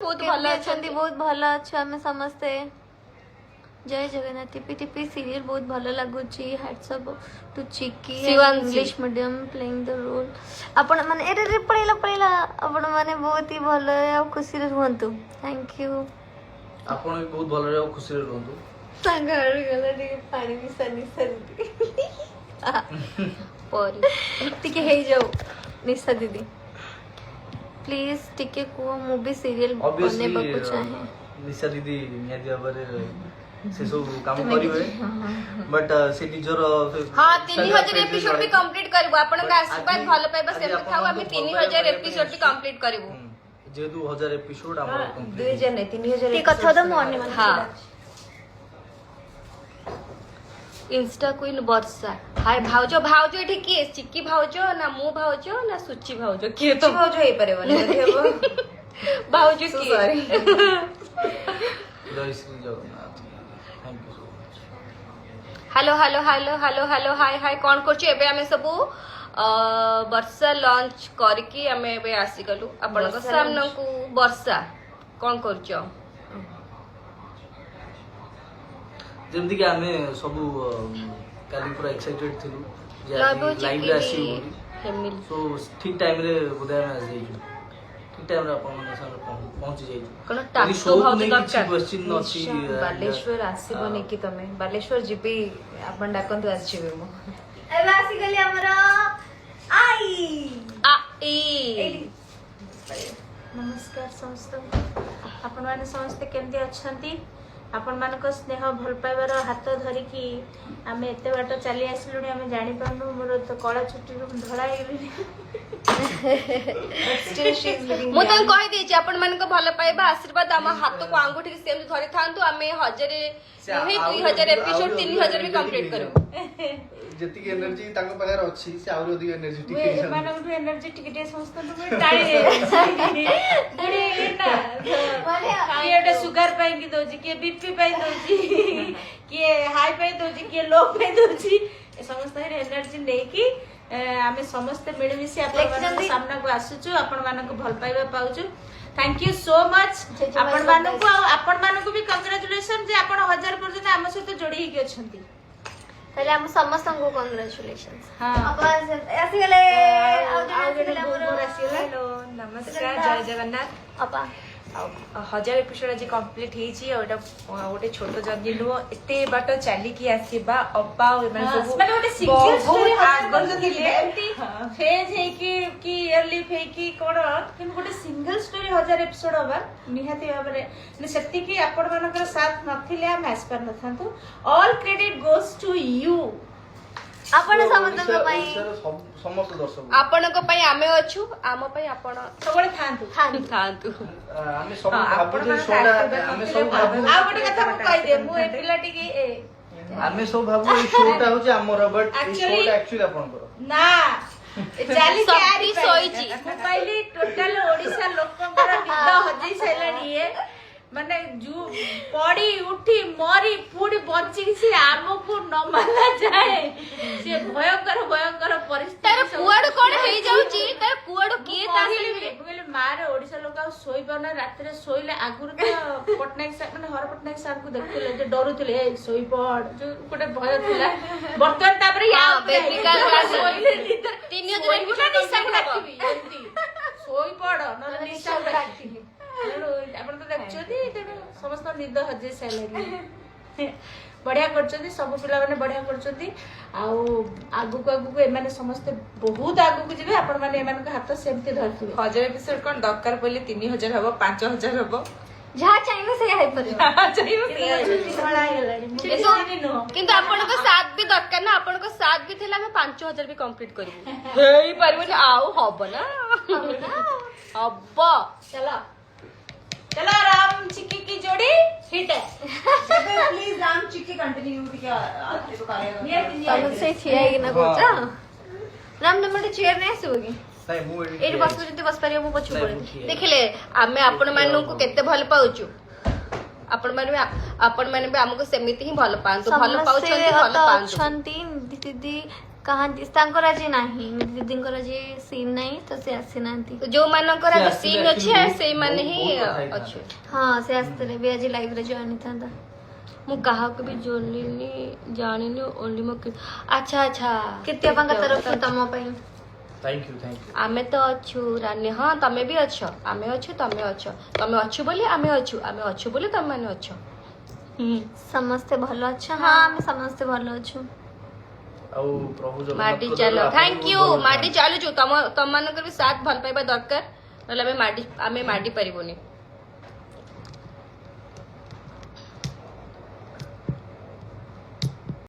बहुत भल अछंती बहुत भल अच्छे आमे समस्ते जय जगन्नाथ टिपी टिपी सीरियल बहुत भल लगुची हैट्स अप टू चिकी English medium playing the role आपण माने एरे रे पळेला आपण माने बहुत ही भल आ खुशी रे रहंतु थैंक यू आपण भी बहुत भल रे खुशी रे रहंतु सांगार गला रे पानी भी सनी सनी परी टिके हे जाओ निशा दीदी प्लीज टिके को मूवी सीरियल बने बकु चाहे निशा दीदी निया बारे से सब काम करिवे बट से निजर हां 3000 एपिसोड भी कंप्लीट करबो आपण का आशीर्वाद भलो पाइबा से थाउ हम 3000 एपिसोड भी कंप्लीट करबो जेतु 1000 एपिसोड हमर 2000 नहीं 3000 ती कथा तो मने मन हां इंस्टा क्वीन वर्षा हाय भाउजो भाउजो एठी की चिक्की भाउजो ना मु भाउजो ना सुची भाउजो की तो भाउजो हे पारे बोले भाउजो की सॉरी जय Shri Jagannath thank you so much hello hello hello hello hello hi hi कोन करछ एबे हमें सबु वर्षा लॉन्च करके हमें एबे आसी गलु आपण को सामने को वर्षा कोन करछ जेमति कि हमें सब काली पूरा एक्साइटेड थिलु जे लाइव रे आसी फैमिली सो ठीक टाइम रे बुधाय में आसी ठीक टाइम रे अपन मन सामने पहुंच जाई कोन टास्क बहुत दरकार क्वेश्चन नछि बालेश्वर आसीबो कि तमे बालेश्वर जीबी आपण डाकंतु आसीबे मो एबे आसी गली हमरा आई नमस्कार समस्त आपण माने समस्त केमती अछंती आपण मानक स्नेह भल पाइबार हाथ धरिकी आम एत बाट चली आसलु आम जानी पारनु मोर तो कला छुट्टी धड़ा मु तन कहि दै छी आपण मानक भल पाइबा आशीर्वाद हम हाथ को आंगुठी के सेम धरि थांतु आमे 2000 एपिसोड 3000 भी कंप्लीट करू जति की एनर्जी ताको पाखर अछि से और अधिक एनर्जी टिके मानक एनर्जी टिके समस्त टाळी दे बुडी ना माने एटा सुगर पाई की दोजी के बीपी पाई दोजी के हाई पाई दोजी के लो पाई दोजी ए समस्त एनर्जी नै की आमे समस्त मिल मिसी आपण सामना को आसुचु आपण मानक भल पाइबा पाउचु थैंक यू सो मच आपण मानक भी कांग्रेचुलेशन जे आपण 1000 पर्यंत हम सहित जोड़ी ही अछंती पहले हम समस्त को कांग्रेचुलेशंस हां अपन आसी गले हेलो नमस्कार जय जगन्नाथ अपा 1000 एपिसोड आज कंप्लीट हेची ओटा ओटे छोटो जर्नी लो एते बाट चाली की आसीबा अब्बा एमन सब माने ओटे सिंगल स्टोरी आगल दिले फेज हे की इयरली फे की कोन किन ओटे सिंगल स्टोरी 1000 एपिसोड होबा निहाती बाबरे ने सेति की आपण मानकर साथ नथिले हम आस पर नथांतु all credit goes to you आपण समस्त को पई समस्त दर्शक आपण को पई आमे अछु आम पई आपण सबले थांतु थांतु हमें सब भाबु जे सोडा हमें सब भाबु आ गोटे कथा को कहि दे मु ए पिलाटी की ए हमें सब भाबु ई शोटा हो जे हमर बट ई शोटा एक्चुअली आपण करो ना चाली के आरी सोईची मु कहली टोटल ओडिसा लोकंकर निद हजई सैलानी ए माने जू पड़ी उठी मरी पूरी बंची से आमको न माना जाए से भयंकर परिस्थिति तार कुआड कोड हेई जाउची तार कुआड किए कहले मारे ओडिसा लोक सोई पना रात रे सोइले आगुर तो पटनायक सर माने हर पटनायक सर को देखले जे डरुथिले ए सोई पड़ जो कोटे भय थिला बर्तन तापरे या बेबी का सोइले नितर 3000 एपिसोड सोई पड़ न निशा राखी आपण तो देखछोदी समस्त निद हजे सैलरी बढ़िया करछोदी सब पिला माने बढ़िया करछोदी आउ आगु को एमाने समस्त बहुत आगु को जिवे आपण माने एमान के हाथ सेमती धरथिबे 1000 एपिसोड कोन दरकार पले 3000 हबो 5000 हबो जहाँ चाहिए से हाई पर धड़ा गेलानी किंतु आपण को साथ भी दरकार ना आपण को साथ भी थिला हम 5000 भी कंप्लीट करबो हेई परबो आउ हबो ना हबो चलो राम चिक्की की जोड़ी हिट है प्लीज राम चिक्की कंटिन्यू तब से छिया कि ना कोचा राम नंबर चेयर नहीं आसोगी नहीं मु एडी बस जति बस पारियो मु पछु पड़े देखले आमे आपण मानु को केते भल पाउछु आपण माने भी हमको सेमिति ही भल पांतु भल पाउछंती भल पांतु छंती दीदी कहांती तांकर आज नाही दीदींकर आज सीन नाही तो से आसी नांती जो मानकर ସେ ଏବେ ଆସିଲେ ସିନ୍ ଅଛି actually ସେଇ ମାନେ ହିଁ ବହୁତ କଥା ହେଇଥାନ୍ତେ। ଅଛି हाँ से आस्ते भी आज लाइव रे जॉइन था ମୁଁ କାହାକୁ ବି ଜାଣିନି ଜାଣିନି ଓନ୍ଲି ମୋ ଆଚ୍ଛା ଆଚ୍ଛା कितने अपन का तरफ से तम पई थैंक यू ଆମେ ତ ଅଛୁ ରାନୀ ହଁ ତମେ ବି ଅଛ ଆମେ ଅଛୁ ତମେ ଅଛ ତମେ ଅଛୁ ବୋଲି ଆମେ ଅଛୁ ବୋଲି ତମେ ମାନେ ଅଛ समस्ते भलो अच्छा हाँ हम समस्ते भलो अच्छु ଆଉ ପ୍ରଭୁ ଜଗନ୍ନାଥ ମାଟି ଦୟାରୁ ଚାଲ ଆପଣଙ୍କୁ ଥ୍ୟାଙ୍କ ୟୁ ବହୁତ ମାଟି ଚାଲୁଛୁ ତମ ମାନଙ୍କର ବି ସାଥ ଭଲ ପାଇବା ଦରକାର ନହେଲେ ଆମେ ମାଡ଼ି ପାରିବୁନି